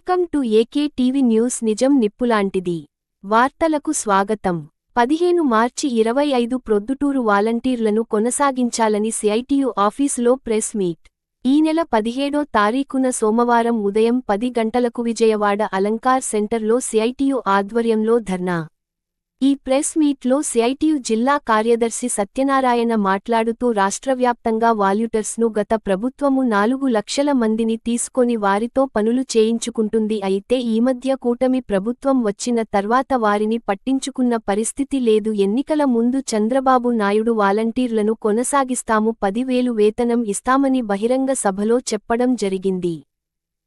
Welcome to AK TV news. నిజం నిప్పులాంటిది. వార్తలకు స్వాగతం. 15 మార్చి 25 ప్రొద్దుటూరు వాలంటీర్లను కొనసాగించాలని సిఐటియు ఆఫీసులో ప్రెస్ మీట్. ఈ నెల 17వ తారీఖున సోమవారం ఉదయం 10 గంటలకు విజయవాడ అలంకార్ సెంటర్లో సిఐటియు ఆధ్వర్యంలో ధర్నా. ఈ ప్రెస్ మీట్లో సిఐటియు జిల్లా కార్యదర్శి సత్యనారాయణ మాట్లాడుతూ రాష్ట్రవ్యాప్తంగా వాలంటీర్స్ను గత ప్రభుత్వము 4 లక్షల మందిని తీసుకొని వారితో పనులు చేయించుకుంటుంది. అయితే ఈ మధ్య కూటమి ప్రభుత్వం వచ్చిన తర్వాత వారిని పట్టించుకున్న పరిస్థితి లేదు. ఎన్నికల ముందు చంద్రబాబు నాయుడు వాలంటీర్లను కొనసాగిస్తాము, 10,000 వేతనం ఇస్తామని బహిరంగ సభలో చెప్పడం జరిగింది.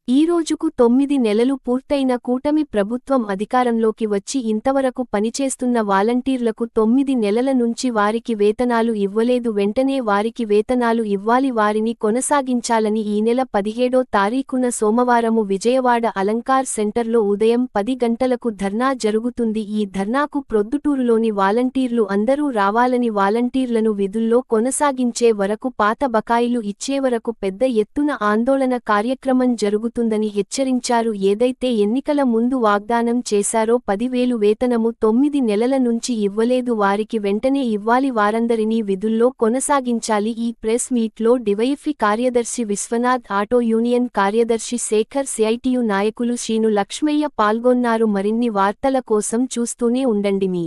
ఈ రోజుకు 9 నెలలు పూర్తయిన కూటమి ప్రభుత్వం అధికారంలోకి వచ్చి ఇంతవరకు పనిచేస్తున్న వాలంటీర్లకు 9 నెలల నుంచి వారికి వేతనాలు ఇవ్వలేదు. వెంటనే వారికి వేతనాలు ఇవ్వాలి, వారిని కొనసాగించాలని ఈ నెల 17వ తారీఖున సోమవారము విజయవాడ అలంకార్ సెంటర్లో ఉదయం 10 గంటలకు ధర్నా జరుగుతుంది. ఈ ధర్నాకు ప్రొద్దుటూరులోని వాలంటీర్లు అందరూ రావాలని, వాలంటీర్లను విధుల్లో కొనసాగించే వరకు, పాత బకాయిలు ఇచ్చే వరకు పెద్ద ఎత్తున ఆందోళన కార్యక్రమం జరుగుతుందని హెచ్చరించారు. ఏదైతే ఎన్నికల ముందు వాగ్దానం చేశారో 10,000 వేతనము 9 నెలల నుంచి ఇవ్వలేదు, వారికి వెంటనే ఇవ్వాలి, వారందరినీ విధుల్లో కొనసాగించాలి. ఈ ప్రెస్ మీట్లో డివైఎఫ్ఐ కార్యదర్శి విశ్వనాథ్, ఆటో యూనియన్ కార్యదర్శి శేఖర్, సిఐటియు నాయకులు శ్రీను లక్ష్మయ్య పాల్గొన్నారు. మరిన్ని వార్తల కోసం చూస్తూనే ఉండండి మీ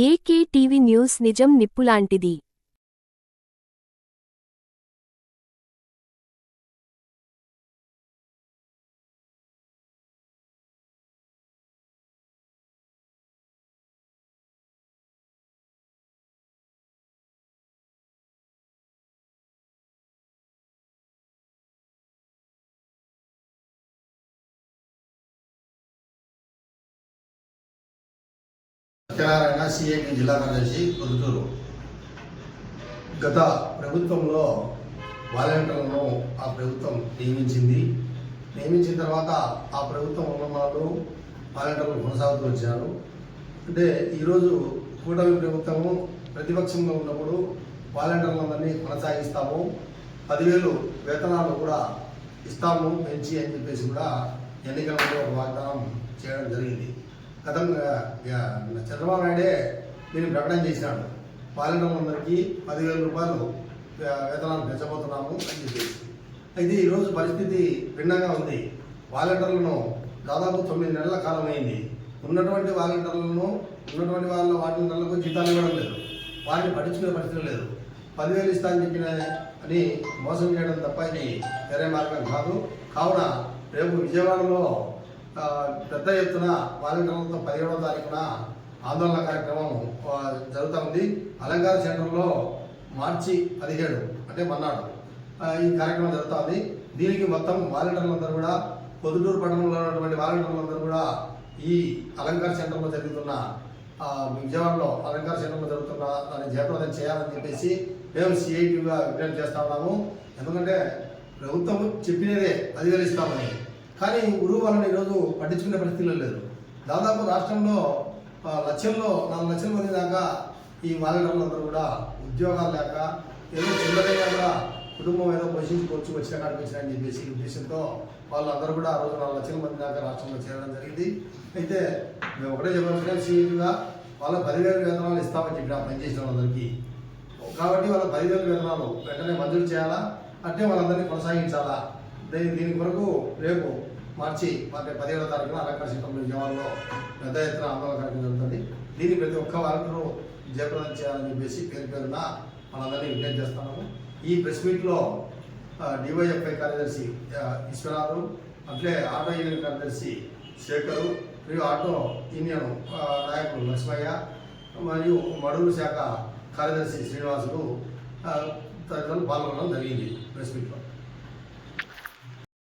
ఏకే టీవీ న్యూస్. నిజం నిప్పులాంటిది. సత్యనారాయణ, సిఐటి జిల్లా కార్యదర్శి, ప్రొద్దుటూరు. గత ప్రభుత్వంలో వాలంటీర్లను ఆ ప్రభుత్వం నియమించిన తర్వాత ఆ ప్రభుత్వం ఉన్నమాలు వాలంటీర్లు కొనసాగుతూ వచ్చారు. అంటే ఈరోజు కూటమి ప్రభుత్వము ప్రతిపక్షంలో ఉన్నప్పుడు వాలంటీర్లందరినీ కొనసాగిస్తాము, 10,000 వేతనాలు కూడా ఇస్తాము పెంచి అని చెప్పేసి కూడా ఎన్నికలలో వాగ్దానం చేయడం జరిగింది. గతంగా చంద్రబాబు నాయుడే దీన్ని ప్రకటన చేసినాడు, వాలంటీర్లందరికీ 10,000 రూపాయలు వేతనాలు పెంచబోతున్నాము అని చెప్పేసి. అయితే ఈరోజు పరిస్థితి భిన్నంగా ఉంది. వాలంటీర్లను దాదాపు 9 నెలల కాలం అయింది. ఉన్నటువంటి వాలంటీర్లకు జీతాలు ఇవ్వడం లేదు, వారిని పట్టించుకునే పరిస్థితి లేదు. 10,000 ఇస్తా అని చెప్పిన అని మోసం చేయడం తప్ప ఇది వేరే మార్గం కాదు. కావున రేపు విజయవాడలో పెద్ద ఎత్తున వాలంటీర్లతో 17వ తారీఖున ఆందోళన కార్యక్రమం జరుగుతూ ఉంది. అలంకార సెంటర్లో మార్చి 17 అంటే మన్నాడు ఈ కార్యక్రమం జరుగుతుంది. దీనికి మొత్తం వాలంటీర్లందరూ కూడా, పొద్దుటూరు పట్టణంలో ఉన్నటువంటి వాలంటీర్లందరూ కూడా ఈ అలంకార సెంటర్లో జరుగుతున్న విజయవాడలో అలంకార సెంటర్లో జరుగుతున్న దాన్ని జయప్రదం చేయాలని చెప్పేసి మేము సిఐటిగా విజ్ఞప్తి చేస్తా ఉన్నాము. ఎందుకంటే ప్రభుత్వం చెప్పినదే 10,000 ఇస్తామని, కానీ గురువు వాళ్ళని ఈరోజు పట్టించుకునే పరిస్థితుల్లో లేదు. దాదాపు రాష్ట్రంలో 4 లక్షల మంది దాకా ఈ వాలంటీర్లందరూ కూడా ఉద్యోగాలు లేక ఏదో చిన్నదైనా కూడా కుటుంబం ఏదో పోషించుకోవచ్చు, వచ్చిన కాడికి వచ్చినాయని చెప్పేసి ఉద్దేశంతో వాళ్ళందరూ కూడా ఆ రోజు 4 లక్షల మంది దాకా రాష్ట్రంలో చేరడం జరిగింది. అయితే మేము ఒకటే చెప్పాల్సిన సీటుగా వాళ్ళ 10,000 వేతనాలు ఇస్తామని చెప్పిన పనిచేసిన వాళ్ళందరికీ. కాబట్టి వాళ్ళ 10,000 వేతనాలు వెంటనే మంజూరు చేయాలా, అంటే వాళ్ళందరినీ కొనసాగించాలా. దీని కొరకు రేపు మార్చి 17వ తారీఖున అలంకార సెంటర్లో విజయవాడలో పెద్ద ఎత్తున ఆందోళన కార్యక్రమం జరుగుతుంది. దీన్ని ప్రతి ఒక్క వారంటీరు జయప్రదం చేయాలని చెప్పేసి పేరున మనందరినీ విజ్ఞప్తి చేస్తున్నాము. ఈ ప్రెస్ మీట్లో డివైఎఫ్ఐ కార్యదర్శి విశ్వనాథ్, అట్లే ఆటో యూనియన్ కార్యదర్శి శేఖరు, మరియు ఆటో యూనియన్ నాయకులు లక్ష్మయ్య, మరియు మడుగు శాఖ కార్యదర్శి శ్రీనివాసులు తదితరులు పాల్గొనడం జరిగింది ప్రెస్ మీట్లో.